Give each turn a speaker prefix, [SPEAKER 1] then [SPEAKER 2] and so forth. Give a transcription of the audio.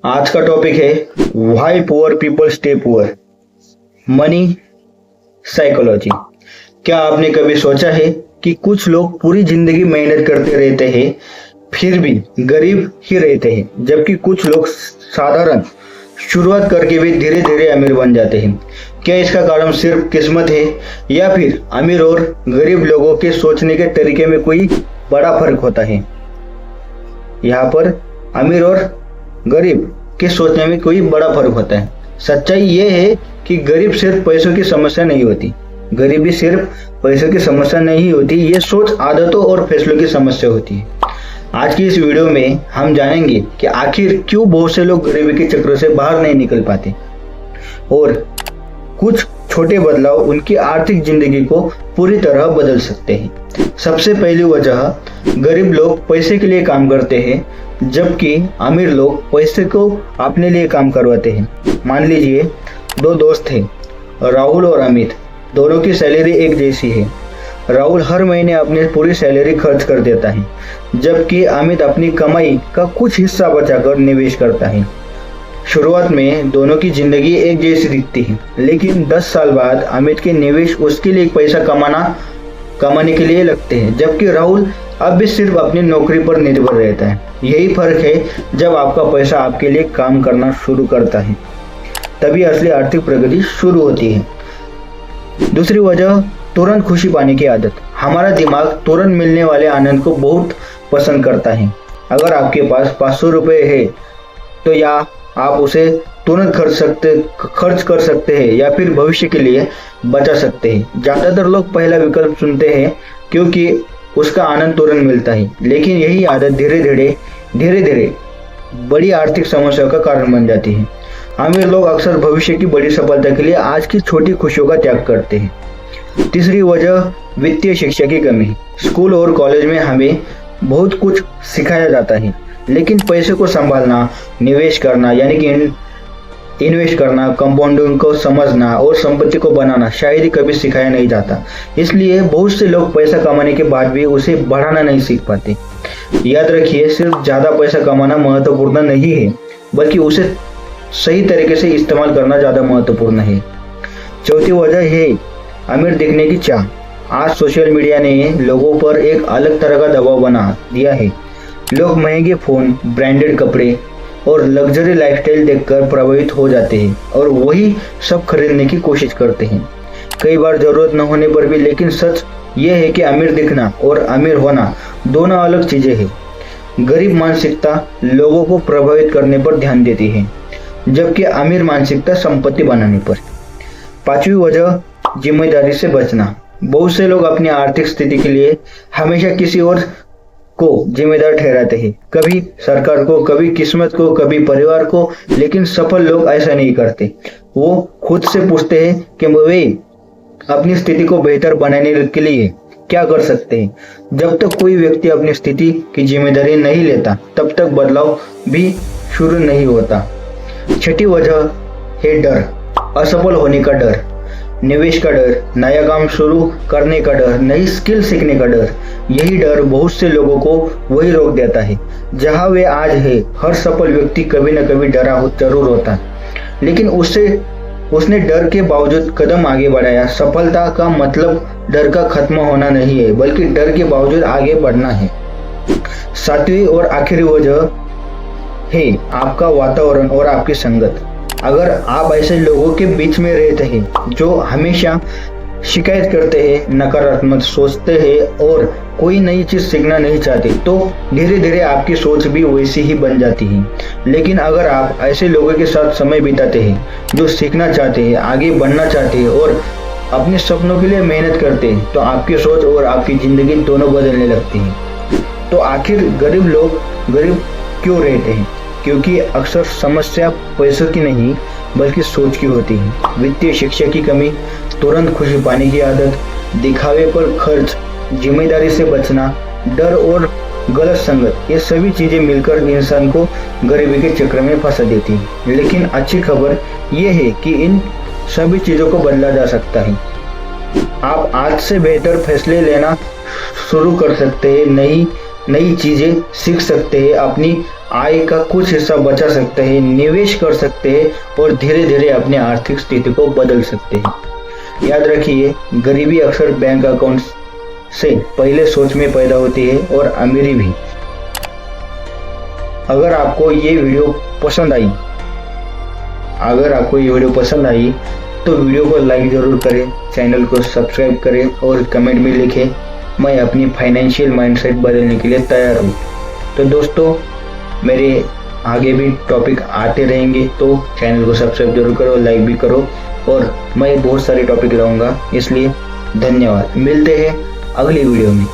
[SPEAKER 1] आज का टॉपिक है why poor people stay poor, money psychology. क्या आपने कभी सोचा है कि कुछ लोग पूरी जिंदगी मेहनत करते रहते हैं फिर भी गरीब ही रहते हैं, जबकि कुछ लोग साधारण शुरुआत करके भी धीरे धीरे अमीर बन जाते हैं। क्या इसका कारण सिर्फ किस्मत है या फिर अमीर और गरीब लोगों के सोचने के तरीके में कोई बड़ा फर्क होता है? यहाँ पर अमीर और गरीब के सोचने में कोई बड़ा फर्क होता है। सच्चाई ये है कि गरीब सिर्फ पैसों की समस्या नहीं होती, गरीबी सिर्फ पैसों की समस्या नहीं होती, ये सोच, आदतों और फैसलों की समस्या होती है। आज की इस वीडियो में हम जानेंगे कि आखिर क्यों बहुत से लोग गरीबी के चक्र से बाहर नहीं निकल पाते और कुछ छोटे बदलाव उनकी आर्थिक जिंदगी को पूरी तरह बदल सकते हैं। सबसे पहली वजह, गरीब लोग पैसे के लिए काम करते हैं जबकि अमीर लोग पैसे को अपने लिए काम करवाते हैं। मान लीजिए दो दोस्त हैं, राहुल और अमित। दोनों की सैलरी एक जैसी है। राहुल हर महीने अपनी पूरी सैलरी खर्च कर देता है जबकि अमित अपनी कमाई का कुछ हिस्सा बचाकर निवेश करता है। शुरुआत में दोनों की जिंदगी एक जैसी दिखती है, लेकिन 10 साल बाद अमित के निवेश उसके लिए पैसा कमाने के लिए लगते हैं, जबकि राहुल अब भी सिर्फ अपनी नौकरी पर निर्भर रहता है। यही फर्क है, जब आपका पैसा आपके लिए काम करना शुरू करता है तभी असली आर्थिक प्रगति शुरू होती है। दूसरी वजह, तुरंत खुशी पाने की आदत। हमारा दिमाग तुरंत मिलने वाले आनंद को बहुत पसंद करता है। अगर आपके पास 500 रुपये है तो या आप उसे तुरंत खर्च कर सकते हैं या फिर भविष्य के लिए बचा सकते हैं। ज्यादातर लोग पहला विकल्प चुनते हैं क्योंकि उसका आनंद तुरंत मिलता है, लेकिन यही आदत धीरे धीरे बड़ी आर्थिक समस्या का कारण बन जाती है। अमीर लोग अक्सर भविष्य की बड़ी सफलता के लिए आज की छोटी खुशियों का त्याग करते हैं। तीसरी वजह, वित्तीय शिक्षा की कमी। स्कूल और कॉलेज में हमें बहुत कुछ सिखाया जाता है, लेकिन पैसे को संभालना, निवेश करना यानी कि इन्वेस्ट करना, कंपाउंडिंग को समझना और संपत्ति को बनाना शायद ही कभी सिखाया नहीं जाता। इसलिए बहुत से लोग पैसा कमाने के बाद भी उसे बढ़ाना नहीं सीख पाते। याद रखिए, सिर्फ ज्यादा पैसा कमाना महत्वपूर्ण नहीं है, बल्कि उसे सही तरीके से इस्तेमाल करना ज्यादा महत्वपूर्ण है। चौथी वजह है अमीर दिखने की चाह। आज सोशल मीडिया ने लोगों पर एक अलग तरह का दबाव बना दिया है। लोग महंगे फोन, ब्रांडेड कपड़े और लग्जरी लाइफस्टाइल देखकर प्रभावित हो जाते हैं और वही सब खरीदने की कोशिश करते हैं, कई बार जरूरत न होने पर भी। लेकिन सच ये है कि अमीर दिखना और अमीर होना दोनों अलग चीजें हैं। गरीब मानसिकता लोगों को प्रभावित करने पर ध्यान देती है, जबकि अमीर मानसिकता संपत्ति बनाने पर। पांचवी वजह, जिम्मेदारी से बचना। बहुत से लोग अपनी आर्थिक स्थिति के लिए हमेशा किसी और को जिम्मेदार ठहराते हैं, कभी सरकार को, कभी किस्मत को, कभी परिवार को। लेकिन सफल लोग ऐसा नहीं करते। वो खुद से पूछते हैं कि वे अपनी स्थिति को बेहतर बनाने के लिए क्या कर सकते हैं। जब तक कोई व्यक्ति अपनी स्थिति की जिम्मेदारी नहीं लेता, तब तक बदलाव भी शुरू नहीं होता। छठी वजह है डर, असफल होने का डर, निवेश का डर, नया काम शुरू करने का डर, नई स्किल सीखने का डर। यही डर बहुत से लोगों को वही रोक देता है जहां वे आज है। हर सफल व्यक्ति कभी न कभी डरा जरूर होता है, लेकिन उसने डर के बावजूद कदम आगे बढ़ाया। सफलता का मतलब डर का खत्म होना नहीं है, बल्कि डर के बावजूद आगे बढ़ना है। सातवीं और आखिरी वजह है आपका वातावरण और आपकी संगत। अगर आप ऐसे लोगों के बीच में रहते हैं जो हमेशा शिकायत करते हैं, नकारात्मक सोचते हैं और कोई नई चीज सीखना नहीं चाहते, तो धीरे धीरे आपकी सोच भी वैसी ही बन जाती है। लेकिन अगर आप ऐसे लोगों के साथ समय बिताते हैं जो सीखना चाहते हैं, आगे बढ़ना चाहते हैं और अपने सपनों के लिए मेहनत करते हैं, तो आपकी सोच और आपकी जिंदगी दोनों बदलने लगती है। तो आखिर गरीब लोग गरीब क्यों रहते हैं? क्योंकि अक्सर समस्या पैसों की नहीं बल्कि सोच की होती है। वित्तीय शिक्षा की कमी, तुरंत खुशी पाने की आदत, दिखावे पर खर्च, जिम्मेदारी से बचना, डर और गलत संगत, ये सभी चीजें मिलकर इंसान को गरीबी के चक्र में फंसा देती है। लेकिन अच्छी खबर यह है कि इन सभी चीजों को बदला जा सकता है। आप आज से बेहतर फैसले लेना शुरू कर सकते हैं, नई चीजें सीख सकते हैं, अपनी आय का कुछ हिस्सा बचा सकते हैं, निवेश कर सकते हैं और धीरे धीरे अपनी आर्थिक स्थिति को बदल सकते हैं। याद रखिए, गरीबी अक्सर बैंक अकाउंट से पहले सोच में पैदा होती है और अमीरी भी। अगर आपको ये वीडियो पसंद आई तो वीडियो को लाइक जरूर करें, चैनल को सब्सक्राइब करें और कमेंट में लिखें मैं अपनी फाइनेंशियल माइंडसेट बदलने के लिए तैयार हूँ। तो दोस्तों, मेरे आगे भी टॉपिक आते रहेंगे, तो चैनल को सब्सक्राइब जरूर करो, लाइक भी करो और मैं बहुत सारे टॉपिक लाऊंगा। इसलिए धन्यवाद। मिलते हैं अगली वीडियो में।